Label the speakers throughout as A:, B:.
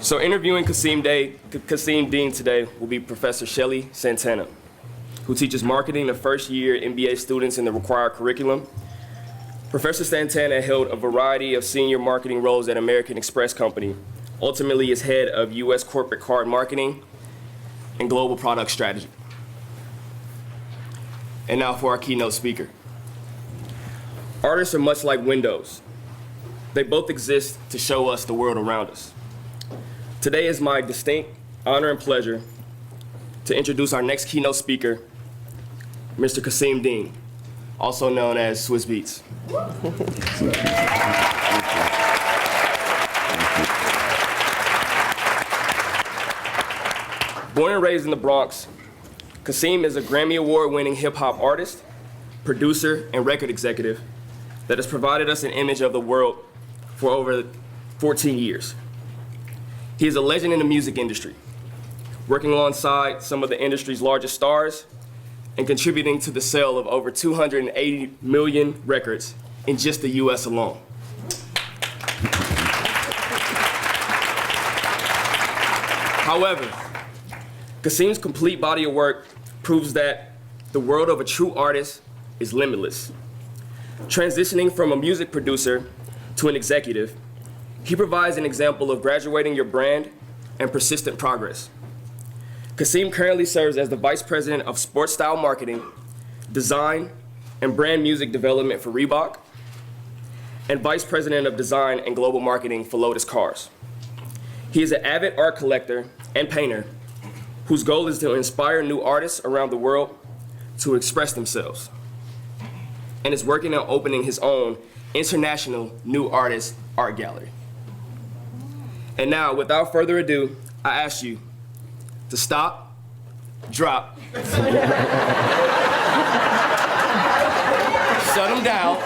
A: So interviewing Kasseem Dean today will be Professor Shelly Santana, who teaches marketing to first-year MBA students in the required curriculum. Professor Santana held a variety of senior marketing roles at American Express Company, ultimately as head of U.S. corporate card marketing and global product strategy. And now for our keynote speaker. Artists are much like windows. They both exist to show us the world around us. Today is my distinct honor and pleasure to introduce our next keynote speaker, Mr. Kasseem Dean, also known as Swiss Beats. Born and raised in the Bronx, Kasseem is a Grammy Award-winning hip-hop artist, producer, and record executive that has provided us an image of the world for over 14 years. He is a legend in the music industry, working alongside some of the industry's largest stars and contributing to the sale of over 280 million records in just the US alone. However, Kasseem's complete body of work proves that the world of a true artist is limitless. Transitioning from a music producer to an executive, he provides an example of graduating your brand and persistent progress. Kasseem currently serves as the Vice President of Sports Style Marketing, Design, and Brand Music Development for Reebok, and Vice President of Design and Global Marketing for Lotus Cars. He is an avid art collector and painter whose goal is to inspire new artists around the world to express themselves, and is working on opening his own international new artist art gallery. And now, without further ado, I ask you to stop, drop, shut them down,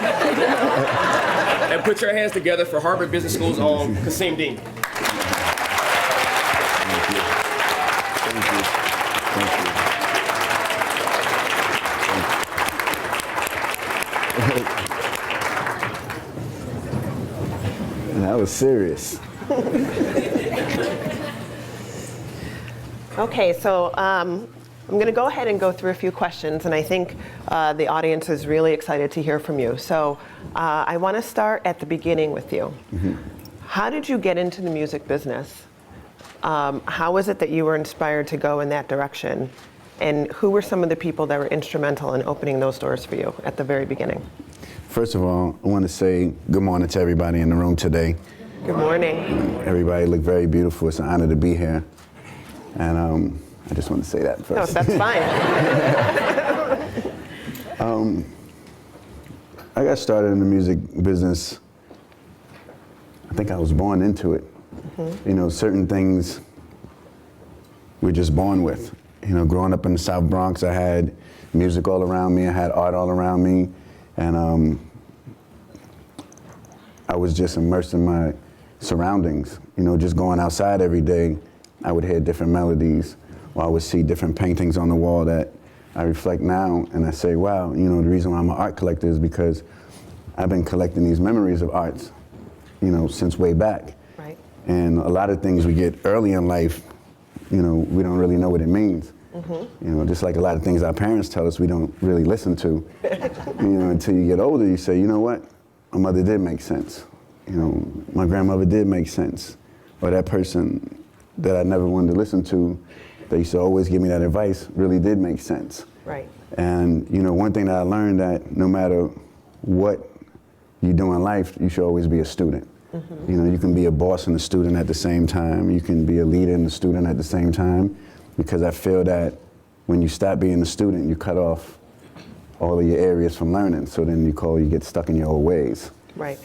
A: and put your hands together for Harvard Business School's own Kasseem Dean.
B: That was serious.
C: Okay, so I'm going to go ahead and go through a few questions, and I think the audience is really excited to hear from you. So I want to start at the beginning with you. Mm-hmm. How did you get into the music business? How was it that you were inspired to go in that direction? And who were some of the people that were instrumental in opening those doors for you at the very beginning?
B: First of all, I want to say good morning to everybody in the room today.
C: Good morning.
B: Everybody look very beautiful. It's an honor to be here. And I just want to say that first.
C: No, that's fine.
B: I got started in the music business. I think I was born into it. Mm-hmm. You know, certain things we're just born with. You know, growing up in the South Bronx, I had music all around me. I had art all around me. And I was just immersed in my surroundings. You know, just going outside every day, I would hear different melodies, or I would see different paintings on the wall that I reflect now, and I say, wow, you know, the reason why I'm an art collector is because I've been collecting these memories of arts, you know, since way back.
C: Right.
B: And a lot of things we get early in life, you know, we don't really know what it means. Mm-hmm. You know, just like a lot of things our parents tell us we don't really listen to. You know, until you get older, you say, you know what, my mother did make sense. You know, my grandmother did make sense. Or that person that I never wanted to listen to, they used to always give me that advice, really did make sense.
C: Right.
B: And, you know, one thing that I learned that no matter what you do in life, you should always be a student. Mm-hmm. You know, you can be a boss and a student at the same time. You can be a leader and a student at the same time. Because I feel that when you stop being a student, you cut off all of your areas from learning. So then you get stuck in your old ways.
C: Right.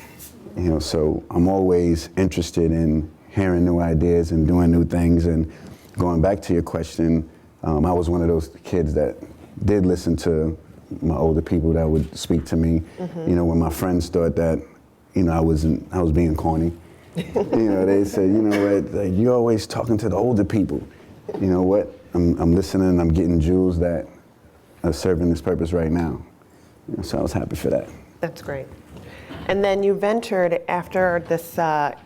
B: You know, so I'm always interested in hearing new ideas and doing new things. And going back to your question, I was one of those kids that did listen to my older people that would speak to me. Mm-hmm. You know, when my friends thought that, you know, I was being corny. You know, they said, you know what, like, you're always talking to the older people. You know what, I'm listening, I'm getting jewels that are serving this purpose right now. You know, so I was happy for that.
C: That's great. And then you ventured after this,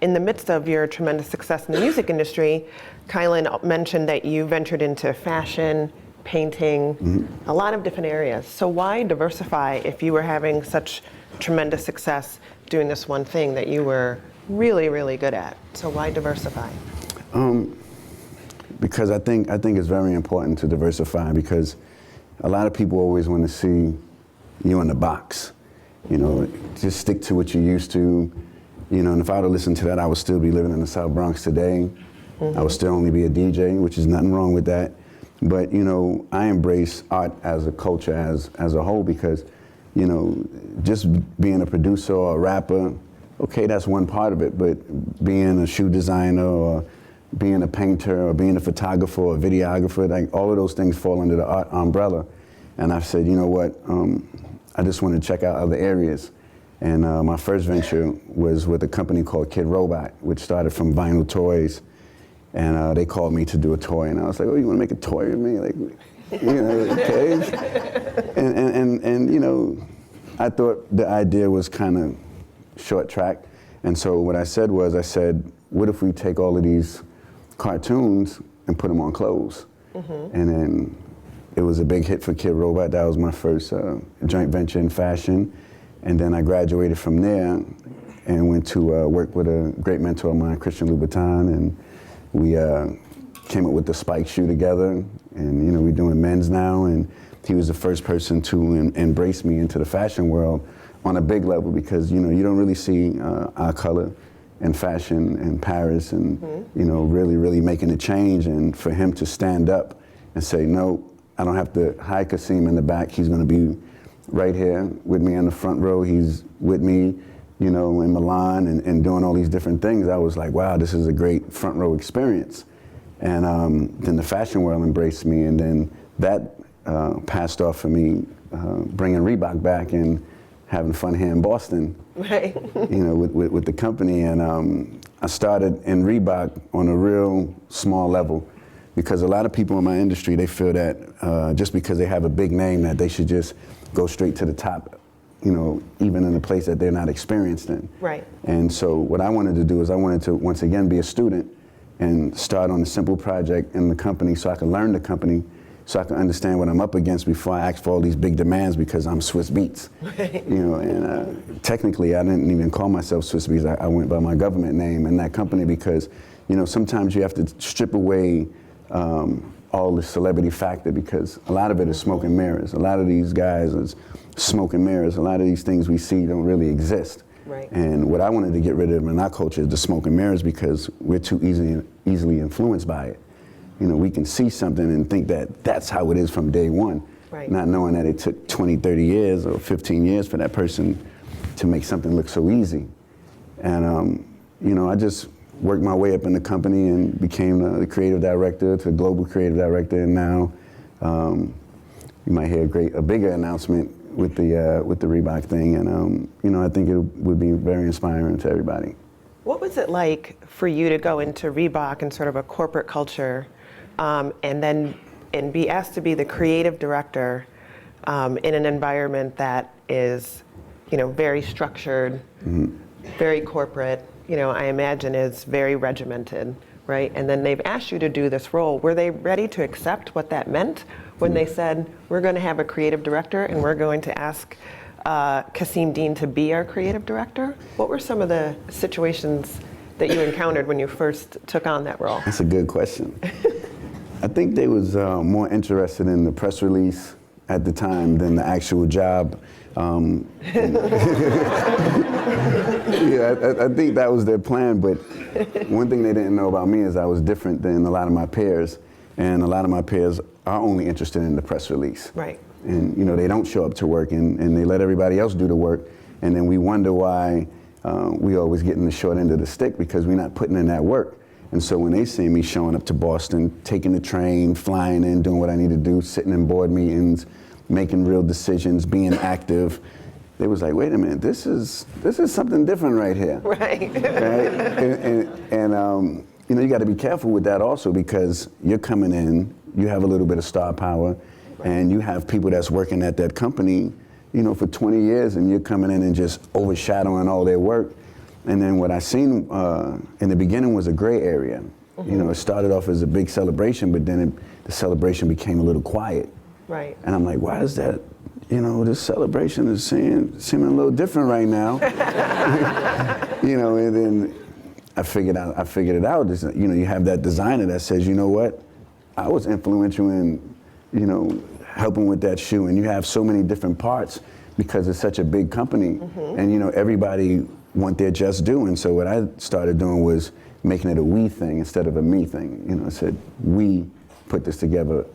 C: in the midst of your tremendous success in the music industry, Kylan mentioned that you ventured into fashion, painting, a lot of different areas. So why diversify if you were having such tremendous success doing this one thing that you were really, really good at? So why diversify?
B: Because I think it's very important to diversify, because a lot of people always want to see you in the box. You know, just stick to what you used to. You know, and if I would have listened to that, I would still be living in the South Bronx today. I would still only be a DJ, which is nothing wrong with that. But, you know, I embrace art as a culture, as a whole, because, you know, just being a producer or a rapper, okay, that's one part of it, but being a shoe designer or being a painter or being a photographer or videographer, like all of those things fall under the art umbrella. And I said, you know what, I just want to check out other areas. And my first venture was with a company called Kid Robot, which started from vinyl toys. And they called me to do a toy, and I was like, oh, you want to make a toy with me? Like, you know, okay. And you know, I thought the idea was kind of short track. And so what I said was, what if we take all of these cartoons and put them on clothes? And then it was a big hit for Kid Robot. That was my first joint venture in fashion. And then I graduated from there and went to work with a great mentor of mine, Christian Louboutin, and we came up with the Spike shoe together, and you know, we're doing men's now, and he was the first person to embrace me into the fashion world on a big level, because you know, you don't really see our color in fashion in Paris, and you know, really making a change. And for him to stand up and say, no, I don't have to hide Kasseem in the back, he's going to be right here with me in the front row, he's with me, you know, in Milan and doing all these different things. I was like, wow, this is a great front row experience. And then the fashion world embraced me, and then that passed off for me, bringing Reebok back and having fun here in Boston,
C: Right.
B: you know, with the company. And I started in Reebok on a real small level, because a lot of people in my industry, they feel that just because they have a big name that they should just go straight to the top, you know, even in a place that they're not experienced in.
C: Right.
B: And so what I wanted to do is I wanted to once again be a student and start on a simple project in the company, so I could learn the company, so I could understand what I'm up against before I ask for all these big demands, because I'm Swiss Beats.
C: Right.
B: You know, and technically I didn't even call myself Swiss Beats. I went by my government name in that company, because, you know, sometimes you have to strip away all the celebrity factor, because a lot of it is smoke and mirrors. A lot of these guys is smoke and mirrors. A lot of these things we see don't really exist.
C: Right.
B: And what I wanted to get rid of in our culture is the smoke and mirrors, because we're too easily influenced by it. You know, we can see something and think that that's how it is from day one,
C: Right.
B: not knowing that it took 20, 30 years or 15 years for that person to make something look so easy. And, you know, I just worked my way up in the company and became the creative director to global creative director. And now you might hear a bigger announcement with the Reebok thing. And, you know, I think it would be very inspiring to everybody.
C: What was it like for you to go into Reebok and sort of a corporate culture, and then be asked to be the creative director in an environment that is, you know, very structured, very corporate, you know, I imagine is very regimented, right? And then they've asked you to do this role. Were they ready to accept what that meant when they said, we're going to have a creative director and we're going to ask Kasseem Dean to be our creative director? What were some of the situations that you encountered when you first took on that role?
B: That's a good question. I think they was more interested in the press release at the time than the actual job. Yeah, I think that was their plan, but one thing they didn't know about me is I was different than a lot of my peers, and a lot of my peers are only interested in the press release.
C: Right.
B: And you know, they don't show up to work, and they let everybody else do the work, and then we wonder why we always getting the short end of the stick, because we're not putting in that work. And so when they see me showing up to Boston, taking the train, flying in, doing what I need to do, sitting in board meetings, making real decisions, being active, they was like, wait a minute, this is something different right here.
C: Right.
B: Right? And you know, you got to be careful with that also, because you're coming in, you have a little bit of star power, and you have people that's working at that company, for 20 years, and you're coming in and just overshadowing all their work. And then what I seen in the beginning was a gray area. It started off as a big celebration, but then the celebration became a little quiet.
C: Right.
B: And I'm like, why is that? This celebration is seeming a little different right now. And then I figured it out. You have that designer that says, you know what? I was influential in, helping with that shoe, and you have so many different parts because it's such a big company, and everybody want their just due. And so what I started doing was making it a we thing instead of a me thing. I said, we put this together,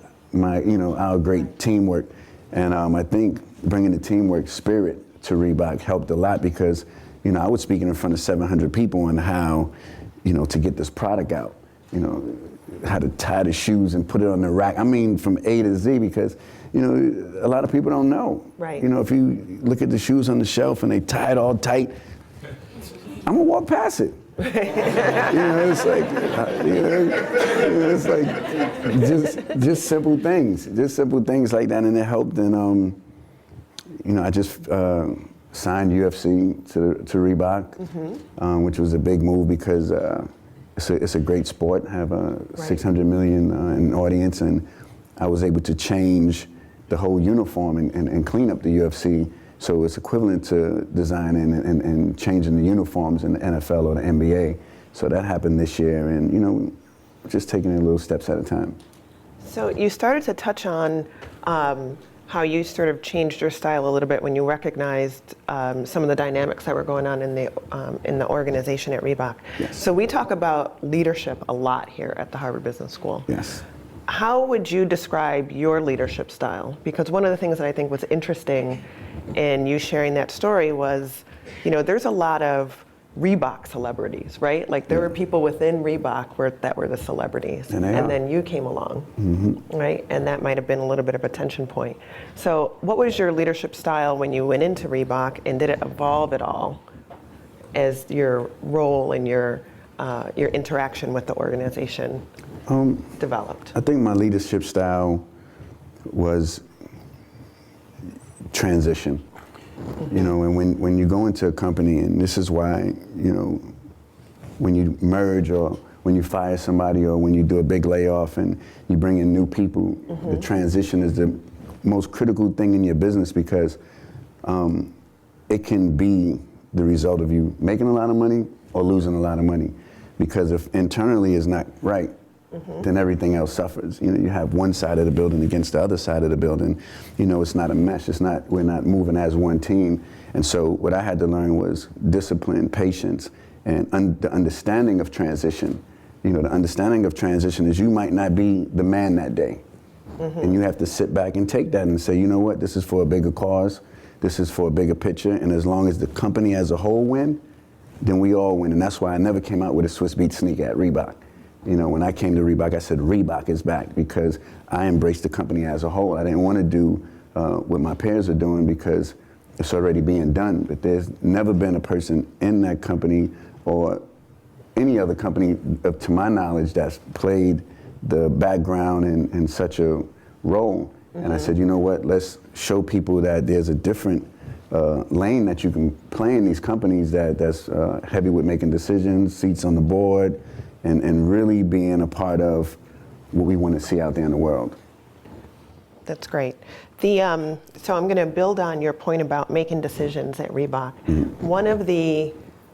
B: our great teamwork. And I think bringing the teamwork spirit to Reebok helped a lot because, I was speaking in front of 700 people on how, to get this product out, how to tie the shoes and put it on the rack. I mean, from A to Z, because, a lot of people don't know.
C: Right.
B: If you look at the shoes on the shelf and they tie it all tight, I'm gonna walk past it. It's like, it's like just simple things like that, and it helped. And I just signed UFC to Reebok, which was a big move because it's a great sport. Have 600 million in audience, and I was able to change the whole uniform and clean up the UFC. So it's equivalent to designing and changing the uniforms in the NFL or the NBA. So that happened this year, and just taking it little steps at a time.
C: So you started to touch on how you sort of changed your style a little bit when you recognized some of the dynamics that were going on in the organization at Reebok.
B: Yes.
C: So we talk about leadership a lot here at the Harvard Business School.
B: Yes.
C: How would you describe your leadership style? Because one of the things that I think was interesting in you sharing that story was, there's a lot of Reebok celebrities, right? Like there were people within Reebok that were the celebrities. And then you came along, right? And that might have been a little bit of a tension point. So what was your leadership style when you went into Reebok, and did it evolve at all as your role and your interaction with the organization developed?
B: I think my leadership style was transition. And when you go into a company, and this is why, when you merge or when you fire somebody or when you do a big layoff and you bring in new people, the transition is the most critical thing in your business because it can be the result of you making a lot of money or losing a lot of money. Because if internally is not right, then everything else suffers. You have one side of the building against the other side of the building. It's not a mesh. We're not moving as one team. And so what I had to learn was discipline, patience, and the understanding of transition. The understanding of transition is you might not be the man that day. And you have to sit back and take that and say, you know what, this is for a bigger cause. This is for a bigger picture. And as long as the company as a whole win, then we all win. And that's why I never came out with a Swiss Beat sneaker at Reebok. When I came to Reebok, I said Reebok is back because I embraced the company as a whole. I didn't want to do what my peers are doing because it's already being done. But there's never been a person in that company or any other company, to my knowledge, that's played the background in such a role. And I said, you know what, let's show people that there's a different lane that you can play in these companies that's heavy with making decisions, seats on the board, and really being a part of what we want to see out there in the world.
C: That's great. So I'm going to build on your point about making decisions at Reebok.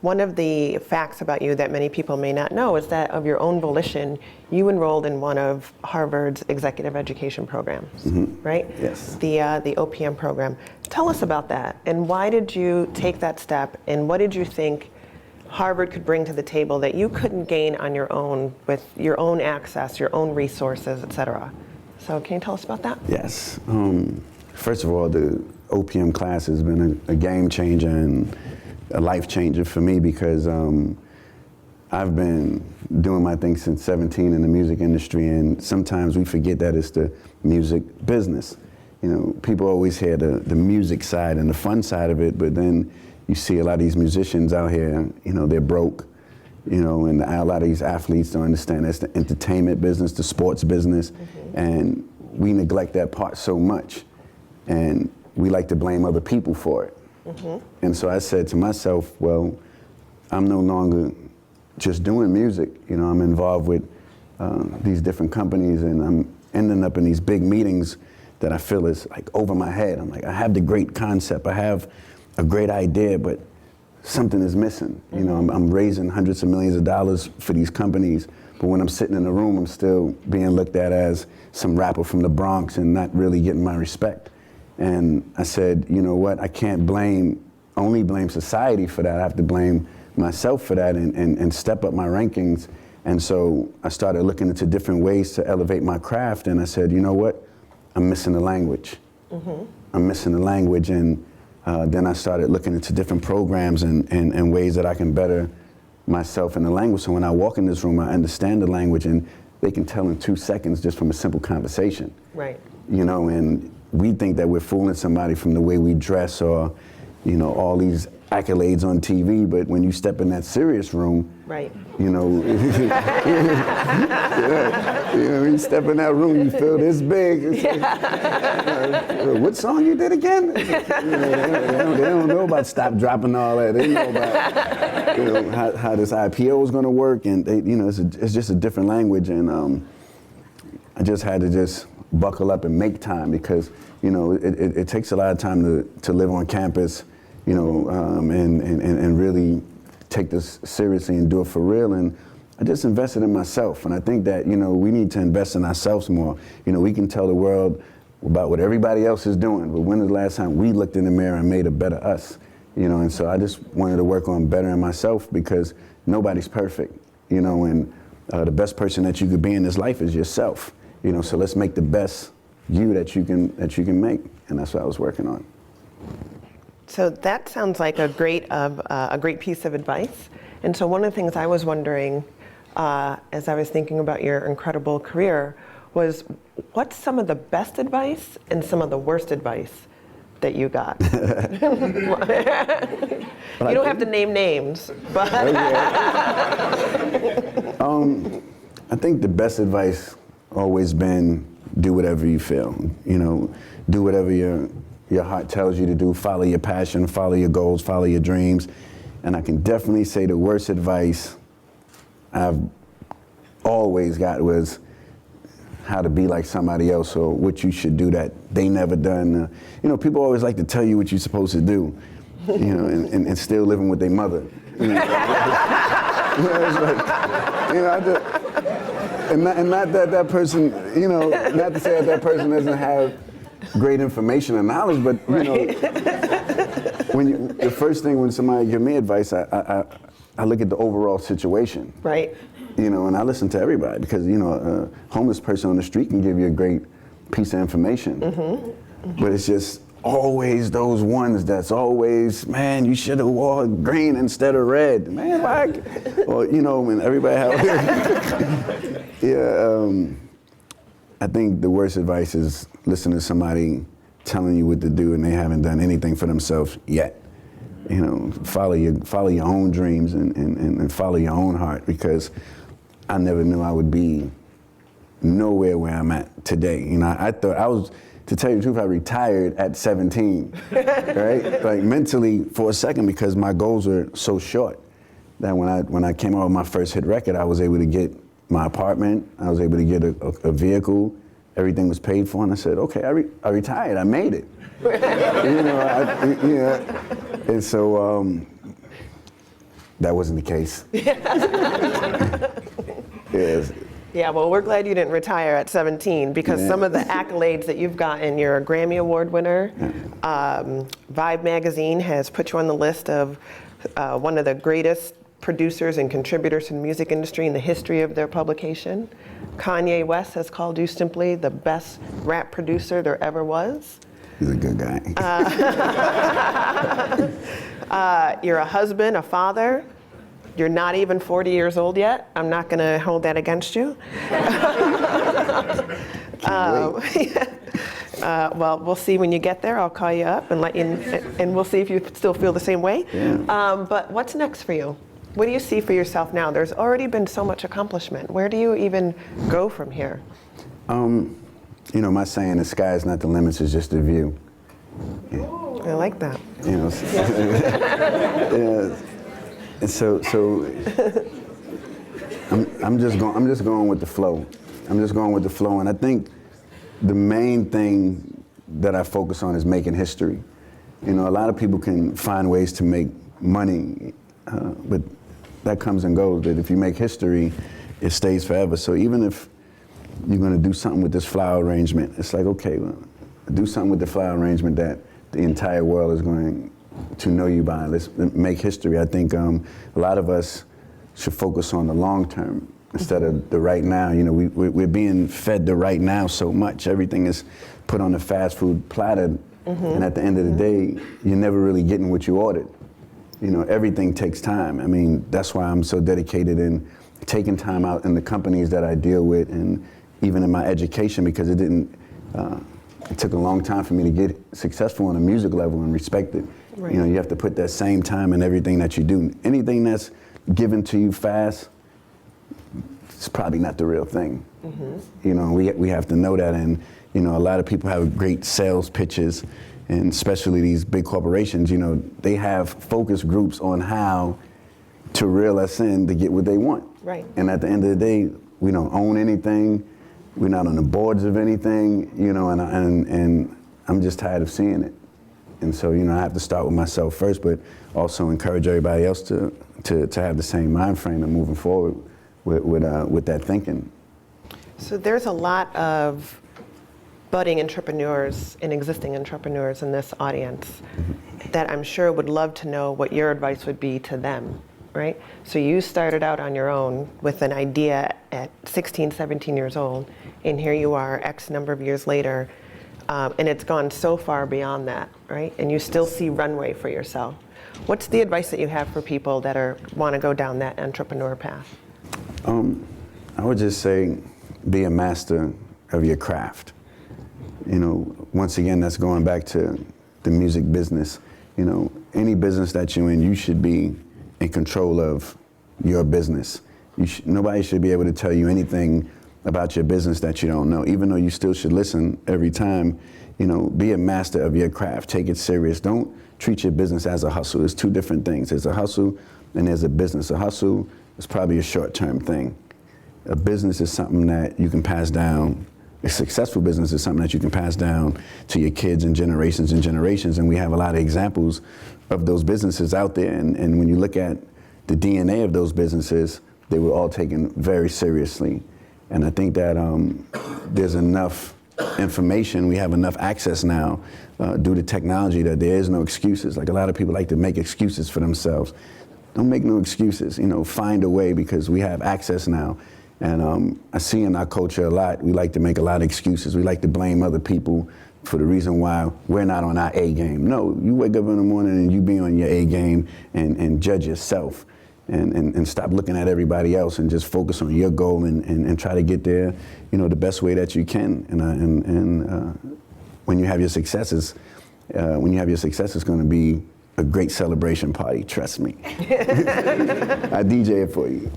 C: One of the facts about you that many people may not know is that of your own volition, you enrolled in one of Harvard's executive education programs, right?
B: Yes.
C: The OPM program. Tell us about that, and why did you take that step, and what did you think Harvard could bring to the table that you couldn't gain on your own with your own access, your own resources, et cetera? So can you tell us about that?
B: Yes. First of all, the OPM class has been a game changer and a life changer for me because I've been doing my thing since 17 in the music industry, and sometimes we forget that it's the music business. People always hear the music side and the fun side of it, but then you see a lot of these musicians out here, they're broke, and a lot of these athletes don't understand that's the entertainment business, the sports business, and we neglect that part so much. And we like to blame other people for it. And so I said to myself, well, I'm no longer just doing music. You know, I'm involved with these different companies, and I'm ending up in these big meetings that I feel is like over my head. I'm like, I have the great concept, I have a great idea, but something is missing. You know, I'm raising hundreds of millions of dollars for these companies, but when I'm sitting in the room, I'm still being looked at as some rapper from the Bronx and not really getting my respect. And I said, you know what, I can't only blame society for that. I have to blame myself for that and step up my rankings. And so I started looking into different ways to elevate my craft, and I said, you know what, I'm missing the language. I'm missing the language, and then I started looking into different programs and ways that I can better myself in the language. So when I walk in this room, I understand the language, and they can tell in 2 seconds just from a simple conversation.
C: Right.
B: You know, and we think that we're fooling somebody from the way we dress or, you know, all these accolades on TV, but when you step in that serious room,
C: right.
B: You know, when you step in that room, you feel this big. What song you did again? They don't know about stop, drop, and all that. They know about how this IPO is going to work, and it's just a different language. And I just had to just buckle up and make time, because it takes a lot of time to live on campus, and really take this seriously and do it for real. And I just invested in myself, and I think that we need to invest in ourselves more. We can tell the world about what everybody else is doing, but when is the last time we looked in the mirror and made a better us? And so I just wanted to work on bettering myself, because nobody's perfect, and the best person that you could be in this life is yourself. So let's make the best you that you can make, and that's what I was working on.
C: So that sounds like a great piece of advice. And so one of the things I was wondering, as I was thinking about your incredible career, was what's some of the best advice and some of the worst advice that you got? You don't have to name names, but.
B: I think the best advice always been do whatever you feel. Do whatever your heart tells you to do. Follow your passion, follow your goals, follow your dreams. And I can definitely say the worst advice I've always got was how to be like somebody else, or what you should do that they never done. People always like to tell you what you're supposed to do, and still living with their mother. And not that person, not to say that person doesn't have great information and knowledge, but the first thing when somebody give me advice, I look at the overall situation.
C: Right.
B: And I listen to everybody, because a homeless person on the street can give you a great piece of information, but it's just always those ones that's always, man, you should have worn green instead of red, man. Or when everybody have. I think the worst advice is listen to somebody telling you what to do and they haven't done anything for themselves yet. Follow your own dreams and follow your own heart, because I never knew I would be nowhere where I'm at today. I thought I was, to tell you the truth, I retired at 17, right? Like mentally for a second, because my goals were so short that when I came out with my first hit record, I was able to get my apartment, I was able to get a vehicle, everything was paid for, and I said, okay, I retired, I made it. And so that wasn't the case. Yes.
C: Yeah, well, we're glad you didn't retire at 17, because some of the accolades that you've gotten, you're a Grammy Award winner. Vibe magazine has put you on the list of one of the greatest producers and contributors to the music industry in the history of their publication. Kanye West has called you simply the best rap producer there ever was.
B: He's a good guy.
C: You're a husband, a father. You're not even 40 years old yet. I'm not going to hold that against you. Well, we'll see when you get there. I'll call you up and and we'll see if you still feel the same way.
B: Yeah.
C: But what's next for you? What do you see for yourself now? There's already been so much accomplishment. Where do you even go from here?
B: My saying, the sky is not the limit, it's just the view.
C: I like that.
B: You know, yeah. And so I'm just going with the flow. I'm just going with the flow, and I think the main thing that I focus on is making history. You know, a lot of people can find ways to make money, but that comes and goes. But if you make history, it stays forever. So even if you're going to do something with this flower arrangement, it's like, okay, well, do something with the flower arrangement that the entire world is going to know you by. Let's make history. I think a lot of us should focus on the long term instead of the right now. You know, we're being fed the right now so much. Everything is put on a fast food platter, and at the end of the day, you're never really getting what you ordered. You know, everything takes time. I mean, that's why I'm so dedicated in taking time out in the companies that I deal with, and even in my education, because it took a long time for me to get successful on a music level and respected. Right. You know, you have to put that same time in everything that you do. Anything that's given to you fast, it's probably not the real thing. You know, we have to know that. And you know, a lot of people have great sales pitches, and especially these big corporations. You know, they have focus groups on how to reel us in to get what they want.
C: Right.
B: And at the end of the day, we don't own anything. We're not on the boards of anything. You know, and I'm just tired of seeing it. And so, you know, I have to start with myself first, but also encourage everybody else to have the same mind frame and moving forward with that thinking.
C: So there's a lot of budding entrepreneurs and existing entrepreneurs in this audience that I'm sure would love to know what your advice would be to them, right? So you started out on your own with an idea at 16, 17 years old, and here you are X number of years later, and it's gone so far beyond that, right? And you still see runway for yourself. What's the advice that you have for people that want to go down that entrepreneur path?
B: I would just say, be a master of your craft. You know, once again, that's going back to the music business. You know, any business that you're in, you should be in control of your business. Nobody should be able to tell you anything about your business that you don't know, even though you still should listen every time. You know, be a master of your craft. Take it serious. Don't treat your business as a hustle. It's two different things. There's a hustle and there's a business. A hustle is probably a short-term thing. A business is something that you can pass down. A successful business is something that you can pass down to your kids and generations, and we have a lot of examples of those businesses out there, and when you look at the DNA of those businesses, they were all taken very seriously. And I think that there's enough information, we have enough access now due to technology that there is no excuses. Like, a lot of people like to make excuses for themselves. Don't make no excuses, you know, find a way, because we have access now. And I see in our culture a lot, we like to make a lot of excuses. We like to blame other people for the reason why we're not on our A game. No, you wake up in the morning and you be on your A game and judge yourself and stop looking at everybody else and just focus on your goal and try to get there, you know, the best way that you can. And when you have your successes, it's going to be a great celebration party, trust me. I DJ it for you.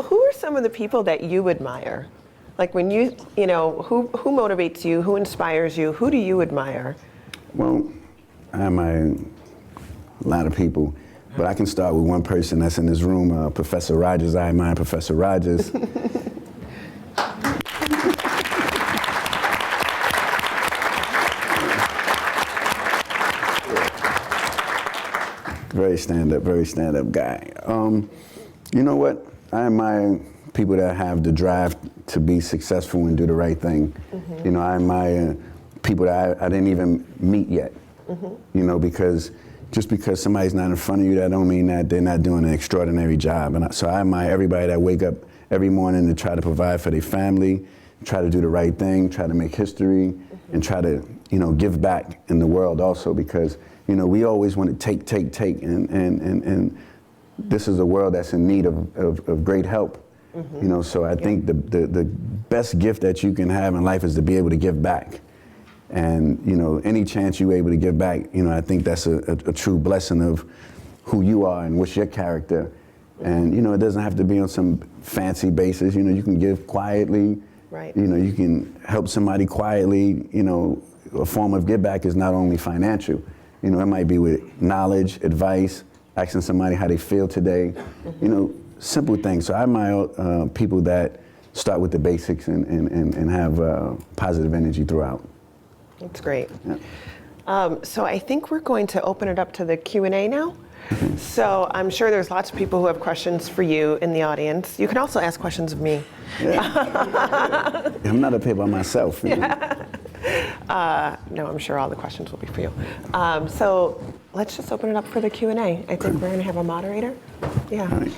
C: Who are some of the people that you admire? Like, when you know, who motivates you, who inspires you, who do you admire?
B: Well, I admire a lot of people, but I can start with one person that's in this room, Professor Rogers. I admire Professor Rogers. Very stand-up guy. You know what? I admire people that have the drive to be successful and do the right thing. You know, I admire people that I didn't even meet yet. You know, because just because somebody's not in front of you, that don't mean that they're not doing an extraordinary job. And so I admire everybody that wake up every morning to try to provide for their family, try to do the right thing, try to make history, and try to, you know, give back in the world also, because, you know, we always want to take, and this is a world that's in need of great help. You know, so I think the best gift that you can have in life is to be able to give back. And, you know, any chance you're able to give back, you know, I think that's a true blessing of who you are and what's your character. And, you know, it doesn't have to be on some fancy basis. You know, you can give quietly,
C: Right.
B: You know, you can help somebody quietly. You know, a form of give back is not only financial. You know, it might be with knowledge, advice, asking somebody how they feel today. You know, simple things. So I admire people that start with the basics and have positive energy throughout.
C: That's great.
B: Yeah.
C: So I think we're going to open it up to the Q&A now. So I'm sure there's lots of people who have questions for you in the audience. You can also ask questions of me.
B: Yeah. I'm not up here by myself. You know?
C: No, I'm sure all the questions will be for you. So let's just open it up for the Q&A. I think we're going to have a moderator. Yeah.
B: All right.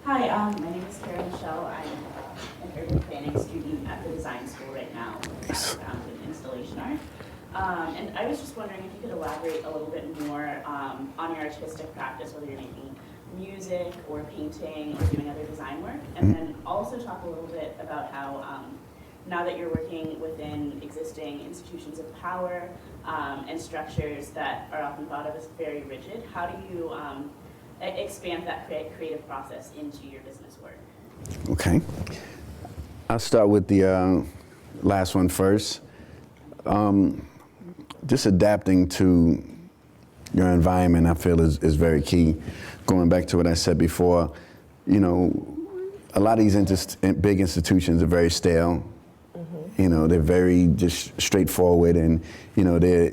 D: Hi, my name is Karen Michelle. I'm an urban planning student at the design school right now with a background in installation art. And I was just wondering if you could elaborate a little bit more on your artistic practice, whether you're making music or painting or doing other design work, and then also talk a little bit about how now that you're working within existing institutions of power and structures that are often thought of as very rigid, how do you expand that creative process into your business work?
B: Okay. I'll start with the last one first. Just adapting to your environment, I feel, is very key. Going back to what I said before, you know, a lot of these big institutions are very stale. You know, they're very just straightforward, and, you know, they're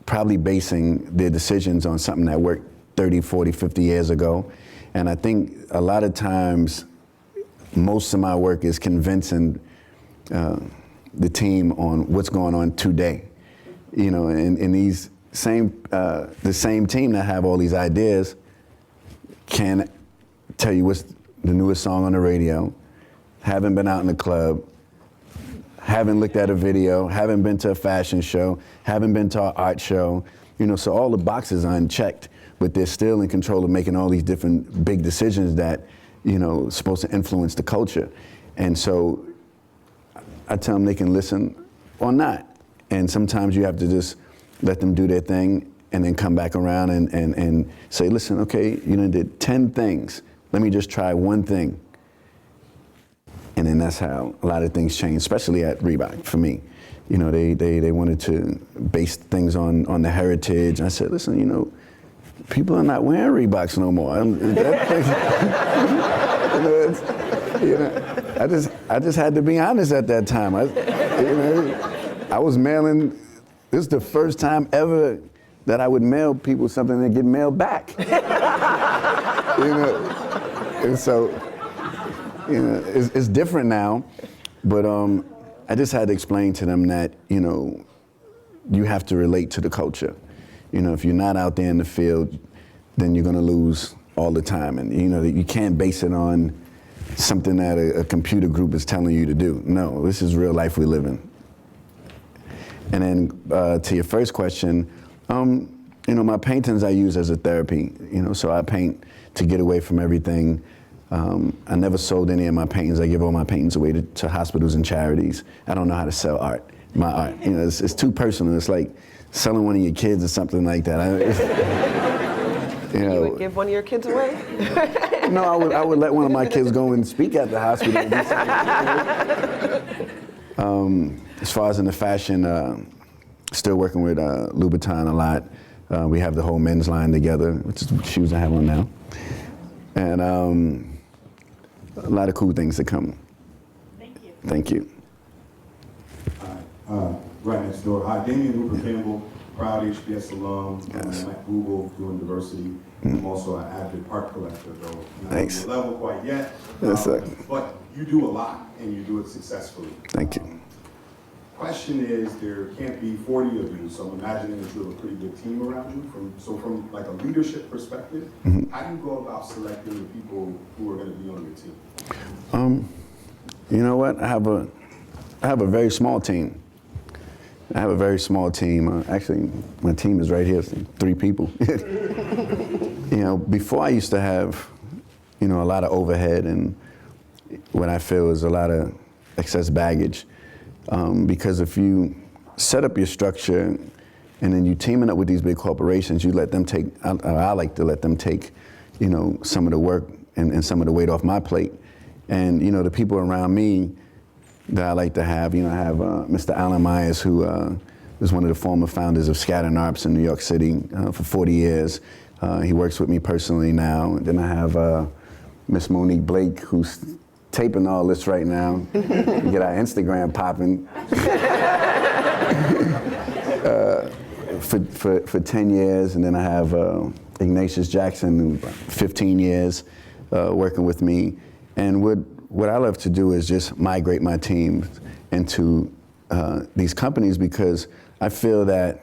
B: probably basing their decisions on something that worked 30, 40, 50 years ago. And I think a lot of times, most of my work is convincing the team on what's going on today. You know, and these the same team that have all these ideas can tell you what's the newest song on the radio, haven't been out in the club, haven't looked at a video, haven't been to a fashion show, haven't been to an art show. You know, so all the boxes are unchecked, but they're still in control of making all these different big decisions that, you know, supposed to influence the culture. And so I tell them they can listen or not. And sometimes you have to just let them do their thing and then come back around and say, listen, okay, you know, did 10 things. Let me just try one thing. And then that's how a lot of things change, especially at Reebok for me. You know, they wanted to base things on the heritage. I said, listen, you know, people are not wearing Reeboks no more. I just had to be honest at that time. I was mailing. This is the first time ever that I would mail people something that get mailed back. You know, and so, you know, it's different now, but I just had to explain to them that, you know, you have to relate to the culture. You know, if you're not out there in the field, then you're gonna lose all the time. And, you know, you can't base it on something that a computer group is telling you to do. No, this is real life we live in. And then to your first question, you know, my paintings I use as a therapy. You know, so I paint to get away from everything. I never sold any of my paintings. I give all my paintings away to hospitals and charities. I don't know how to sell art, my art. You know, it's too personal. It's like selling one of your kids or something like that.
C: You would give one of your kids away?
B: No, I would let one of my kids go and speak at the hospital. As far as in the fashion, still working with Louboutin a lot. We have the whole men's line together, which is shoes I have on now. And a lot of cool things to come.
D: Thank you.
B: Thank you.
E: Right next door. Hi, Damian Rupert Campbell, proud HBS alum.
B: Yes.
E: I'm at Google doing diversity. I'm also an avid part collector, though. Not
B: Thanks.
E: on the level quite yet.
B: Yes, sir.
E: But you do a lot, and you do it successfully.
B: Thank you.
E: Question is, there can't be 40 of you, so I'm imagining that you have a pretty good team around you. From like a leadership perspective, how do you go about selecting the people who are going to be on your team?
B: You know what? I have a very small team. I have a very small team. Actually, my team is right here, 3 people. You know, before I used to have, you know, a lot of overhead, and what I feel is a lot of excess baggage. Because if you set up your structure and then you teaming up with these big corporations, you let them take, I like to let them take, some of the work and some of the weight off my plate. And, the people around me that I like to have, I have Mr. Alan Myers, who is one of the former founders of Scatter Narps in New York City for 40 years. He works with me personally now. And then I have Miss Monique Blake, who's taping all this right now. We get our Instagram popping. For 10 years, and then I have Ignatius Jackson, who 15 years working with me. And what I love to do is just migrate my team into these companies, because I feel that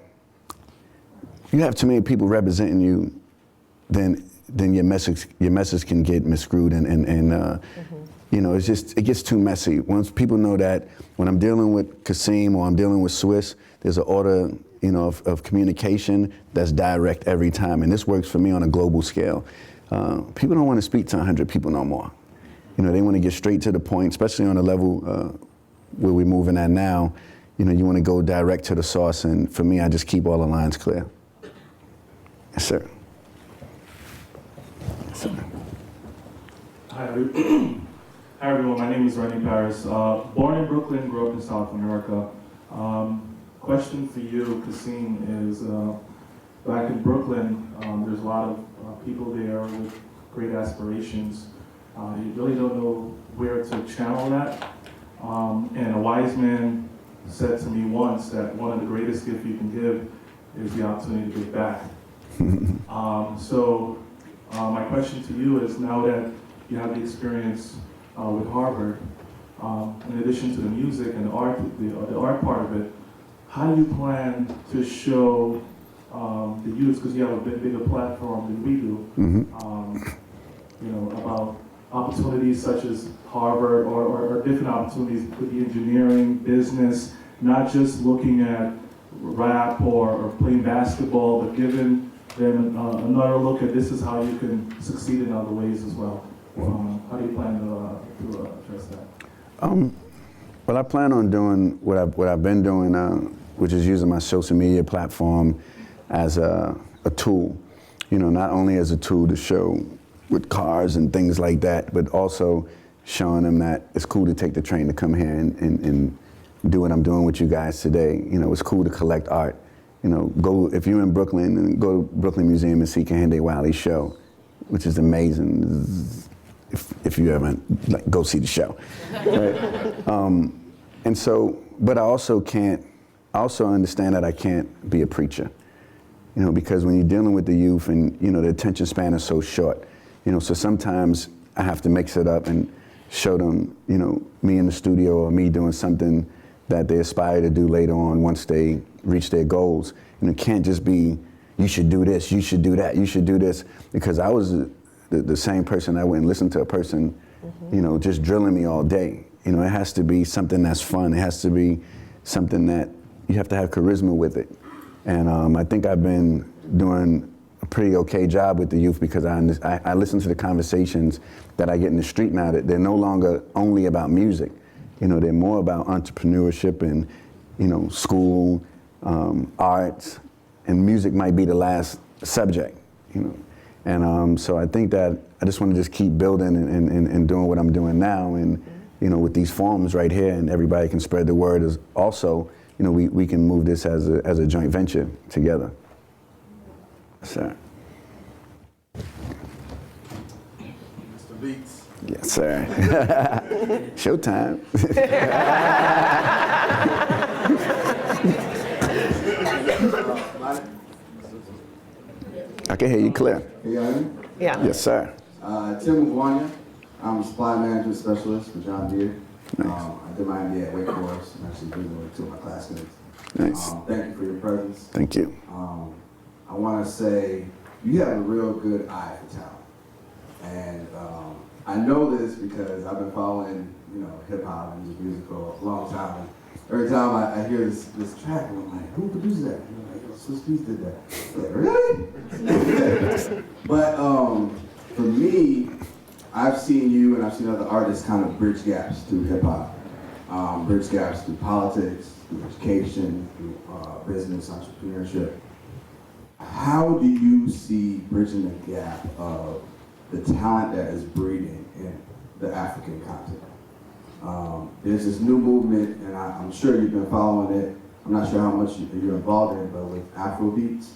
B: you have too many people representing you, then your message can get miscrewed, and it gets too messy. Once people know that when I'm dealing with Kasseem or I'm dealing with Swiss, there's an order of communication that's direct every time, and this works for me on a global scale. People don't want to speak to 100 people no more. They want to get straight to the point, especially on the level where we're moving at now. You want to go direct to the source, and for me, I just keep all the lines clear. Yes, sir. Yes, sir.
F: Hi, everyone. My name is Rennie Paris. Born in Brooklyn, grew up in South America. Question for you, Kasseem, is back in Brooklyn, there's a lot of people there with great aspirations. You really don't know where to channel that. And a wise man said to me once that one of the greatest gifts you can give is the opportunity to give back. My question to you is, now that you have the experience with Harvard, in addition to the music and the art part of it, how do you plan to show the youth, because you have a bit bigger platform than we do, about opportunities such as Harvard or different opportunities, could be engineering, business, not just looking at rap or playing basketball, but giving them another look at this is how you can succeed in other ways as well. How do you plan to address that?
B: Well, I plan on doing what I've been doing, which is using my social media platform as a tool. Not only as a tool to show with cars and things like that, but also showing them that it's cool to take the train to come here and do what I'm doing with you guys today. It's cool to collect art. Go, if you're in Brooklyn, and go to Brooklyn Museum and see Kehinde Wiley's show, which is amazing. If you haven't, go see the show. Right? But I also understand that I can't be a preacher, because when you're dealing with the youth and, the attention span is so short, so sometimes I have to mix it up and show them, me in the studio or me doing something that they aspire to do later on once they reach their goals. It can't just be, you should do this, you should do that, you should do this, because I was the same person that wouldn't listen to a person, just drilling me all day. It has to be something that's fun. It has to be something that you have to have charisma with it. And I think I've been doing a pretty okay job with the youth, because I listen to the conversations that I get in the street now, that they're no longer only about music. They're more about entrepreneurship and, school, arts, and music might be the last subject, And so I think that I just want to just keep building and doing what I'm doing now. And, with these forums right here, and everybody can spread the word, is also, we can move this as a joint venture together. Sir.
E: Mr. Beats.
B: Yes, sir. Showtime. I can hear you clear.
G: Can you hear me?
C: Yeah.
B: Yes, sir.
G: Tim Mugwanya. I'm a supply management specialist for John Deere.
B: Nice.
G: I did my MBA at Wake Forest. I'm actually doing with two of my classmates.
B: Nice.
G: Thank you for your presence.
B: Thank you.
G: I want to say you have a real good eye for talent. And I know this because I've been following, hip hop and music for a long time. And every time I hear this track, I'm like, who produced that? And I'm like, Swiss Beats did that. I'm like, really? But for me, I've seen you and I've seen other artists kind of bridge gaps through hip hop, bridge gaps through politics, through education, through business, entrepreneurship. How do you see bridging the gap of the talent that is breeding in the African continent? There's this new movement, and I'm sure you've been following it. I'm not sure how much you're involved in it, but with Afrobeats.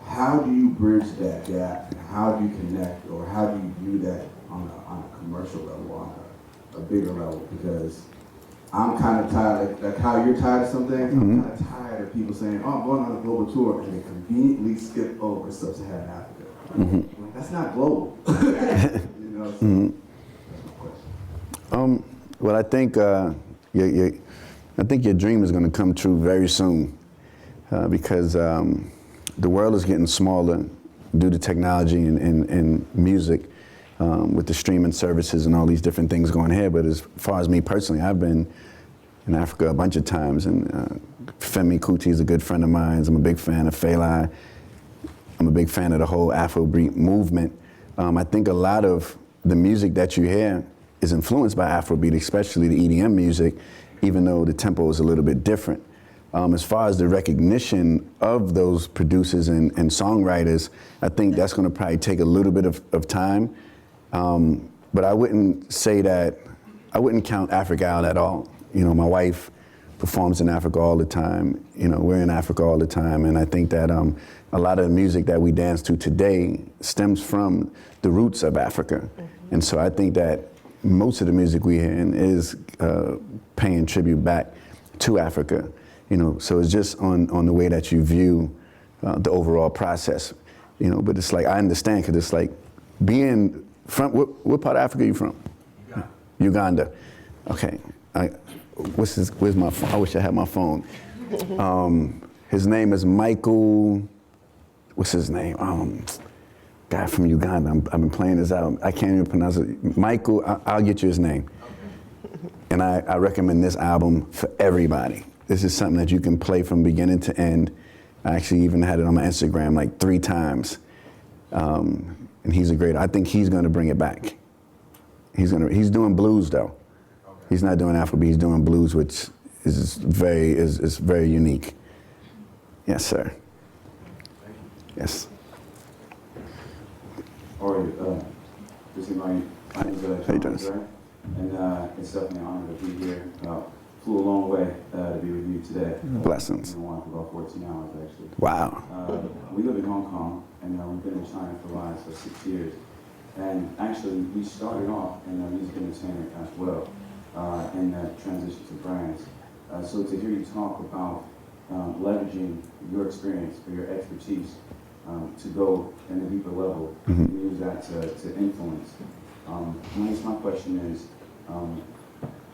G: How do you bridge that gap, and how do you connect, or how do you view that on a commercial level, on a bigger level? Because I'm kind of tired, like how you're tired of something, I'm kind of tired of people saying, oh, I'm going on a global tour, and they conveniently skip over Sub-Saharan Africa. Like, that's not global. You know, so that's my question.
B: Well, I think your dream is going to come true very soon, because the world is getting smaller due to technology and music, with the streaming services and all these different things going here. But as far as me personally, I've been in Africa a bunch of times, and Femi Kuti is a good friend of mine. I'm a big fan of Fela. I'm a big fan of the whole Afrobeat movement. I think a lot of the music that you hear is influenced by Afrobeat, especially the EDM music, even though the tempo is a little bit different. As far as the recognition of those producers and songwriters, I think that's going to probably take a little bit of time. But I wouldn't say that, I wouldn't count Africa out at all. You know, my wife performs in Africa all the time. You know, we're in Africa all the time. And I think that a lot of the music that we dance to today stems from the roots of Africa. And so I think that most of the music we hear is paying tribute back to Africa. You know, so it's just on the way that you view the overall process. You know, but it's like, I understand, because it's like being from, what part of Africa are you from? Uganda. Okay. Where's my phone? I wish I had my phone. His name is Michael, what's his name? Guy from Uganda. I've been playing this out. I can't even pronounce it. Michael, I'll get you his name. And I recommend this album for everybody. This is something that you can play from beginning to end. I actually even had it on my Instagram like 3 times. And he's a great, I think he's gonna bring it back. He's doing blues though. Okay. He's not doing Afrobeat, he's doing blues, which is very unique. Yes, sir. Yes.
H: All right, this is my name is
B: How you doing?
H: And it's definitely an honor to be here. Flew a long way to be with you today.
B: Blessings.
H: Been on for about 14 hours actually.
B: Wow.
H: We live in Hong Kong, and we've been in China for the last 6 years. And actually, we started off in music entertainment as well, in that transition to brands. So to hear you talk about leveraging your experience or your expertise to go in a deeper level, and use that to influence. I guess my question is,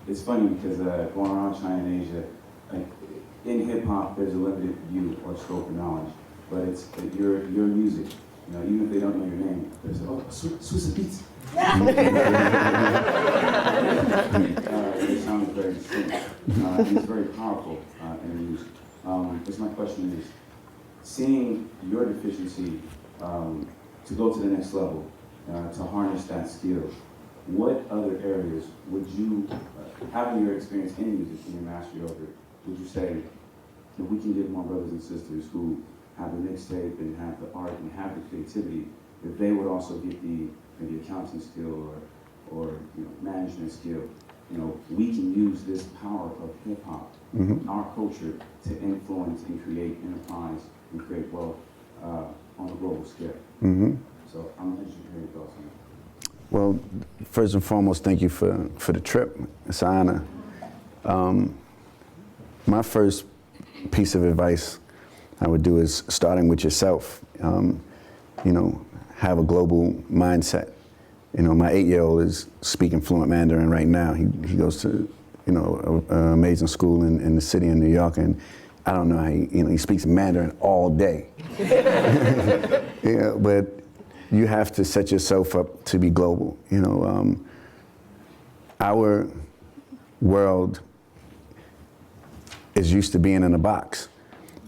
H: it's funny because going around China and Asia, like, in hip hop, there's a limited view or scope of knowledge, but it's your music. You know, even if they don't know your name, they say, "Oh, Swiss Beats." It sounds very distinct. It's very powerful in the music. Because my question is, seeing your deficiency to go to the next level, to harness that skill, what other areas would you, having your experience in music and your mastery over it, would you say that we can give more brothers and sisters who have the mixtape and have the art and have the creativity, if they would also get the maybe accounting skill or management skill? You know, we can use this power of hip hop, our culture, to influence and create enterprise and create wealth on a global scale. So I'm interested to hear your thoughts on that.
B: Well, first and foremost, thank you for the trip. It's an honor. My first piece of advice I would do is starting with yourself. You know, have a global mindset. You know, my 8-year-old is speaking fluent Mandarin right now. He goes to, an amazing school in the city of New York, and I don't know how he speaks Mandarin all day. Yeah, but you have to set yourself up to be global. You know, our world is used to being in a box.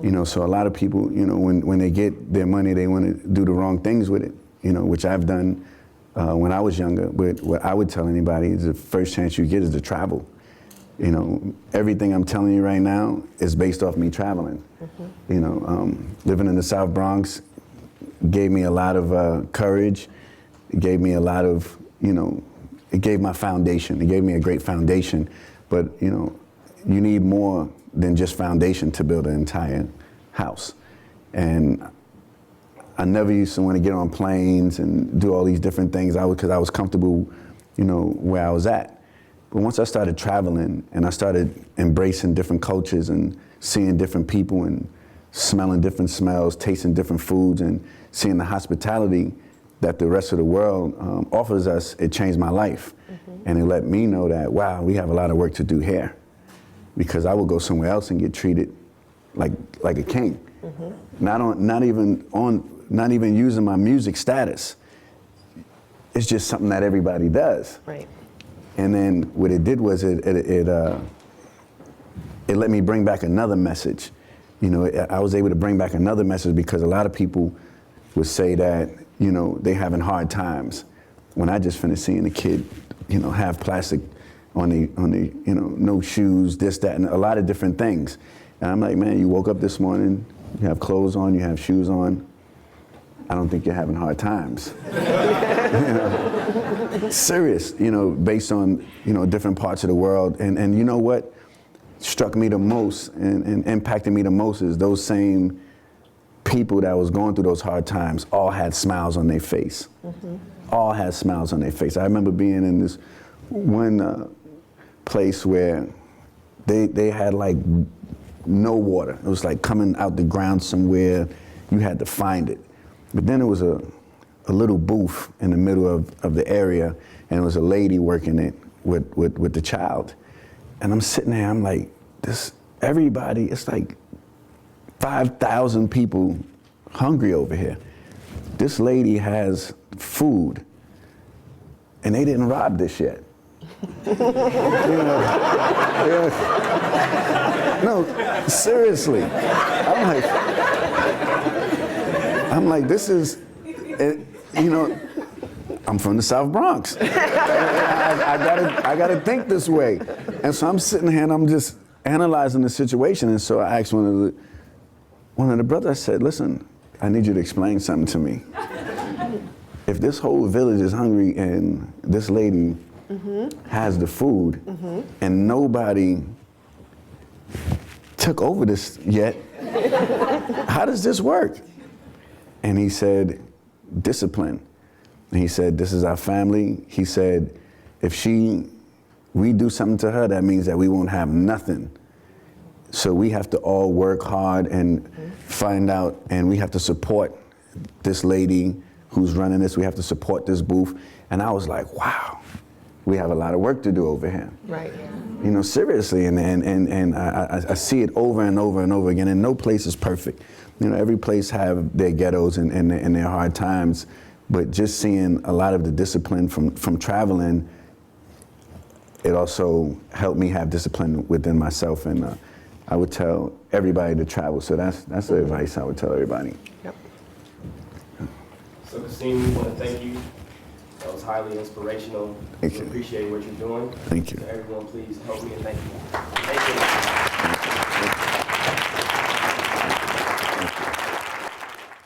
B: You know, so a lot of people, when they get their money, they want to do the wrong things with it, which I've done when I was younger. But what I would tell anybody is the first chance you get is to travel. You know, everything I'm telling you right now is based off me traveling. You know, living in the South Bronx gave me a lot of courage. It gave me a lot of, you know, it gave my foundation. It gave me a great foundation. But, you know, you need more than just foundation to build an entire house. And I never used to want to get on planes and do all these different things because I was comfortable, you know, where I was at. But once I started traveling and I started embracing different cultures and seeing different people and smelling different smells, tasting different foods, and seeing the hospitality that the rest of the world offers us, it changed my life. And it let me know that, wow, we have a lot of work to do here. Because I would go somewhere else and get treated like a king. Not even using my music status. It's just something that everybody does.
C: Right.
B: And then what it did was it let me bring back another message. You know, I was able to bring back another message because a lot of people would say that, you know, they having hard times. When I just finished seeing a kid, you know, have plastic on the, you know, no shoes, this, that, and a lot of different things. And I'm like, man, you woke up this morning, you have clothes on, you have shoes on. I don't think you're having hard times. You know? Serious, you know, based on, you know, different parts of the world. And you know what struck me the most and impacted me the most is those same people that was going through those hard times all had smiles on their face. All had smiles on their face. I remember being in this one place where they had like no water. It was like coming out the ground somewhere. You had to find it. But then there was a little booth in the middle of the area, and it was a lady working it with the child. And I'm sitting there, I'm like, everybody, it's like 5,000 people hungry over here. This lady has food, and they didn't rob this yet. You know, yeah. No, seriously. I'm like, this is, you know, I'm from the South Bronx. I gotta think this way. And so I'm sitting here and I'm just analyzing the situation. And so I asked one of the brothers, I said, listen, I need you to explain something to me. If this whole village is hungry and this lady has the food and nobody took over this yet, how does this work? And he said, discipline. And he said, this is our family. He said, if we do something to her, that means that we won't have nothing. So we have to all work hard and find out, and we have to support this lady who's running this. We have to support this booth. And I was like, wow, we have a lot of work to do over here.
C: Right.
B: You know, seriously, and I see it over and over and over again, and no place is perfect. You know, every place have their ghettos and their hard times, but just seeing a lot of the discipline from traveling, it also helped me have discipline within myself, and I would tell everybody to travel. So that's the advice I would tell everybody.
C: Yep.
A: So Kasseem, we want to thank you. That was highly inspirational.
B: Thank
A: We
B: you.
A: appreciate what you're doing.
B: Thank you.
A: So everyone, please help me and thank you. Thank you.